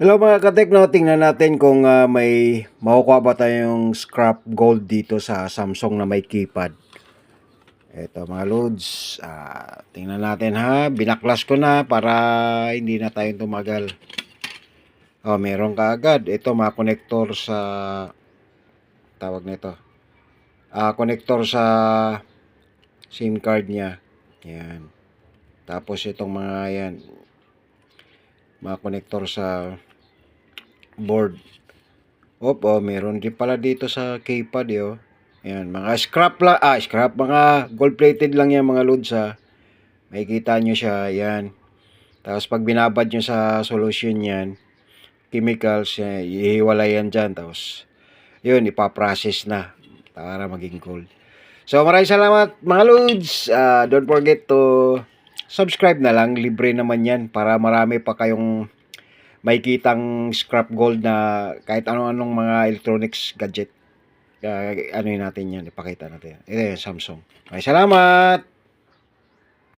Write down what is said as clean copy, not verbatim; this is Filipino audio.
Hello mga katekno, tingnan natin kung may makukuha ba tayong scrap gold dito sa Samsung na may keypad. Ito mga loads, tingnan natin ha, binaklas ko na para hindi na tayong tumagal. Meron ka agad, ito mga connector sa, tawag nito, connector sa SIM card niya. Yan. Tapos itong mga yan, mga connector sa board. Meron din pala dito sa keypad Ayan, mga scrap, mga gold plated lang yan mga loads ha. Makikita nyo siya, yan. Tapos pag binabad nyo sa solution yan, chemicals, ihiwalay yan dyan. Tapos, yun, ipaprocess na para maging gold. So, maraming salamat mga loads. Don't forget to subscribe na lang. Libre naman yan para marami pa kayong may kitang scrap gold na kahit anong mga electronics gadget. Ano natin yan, ipakita natin. Ito yung Samsung. Maraming salamat!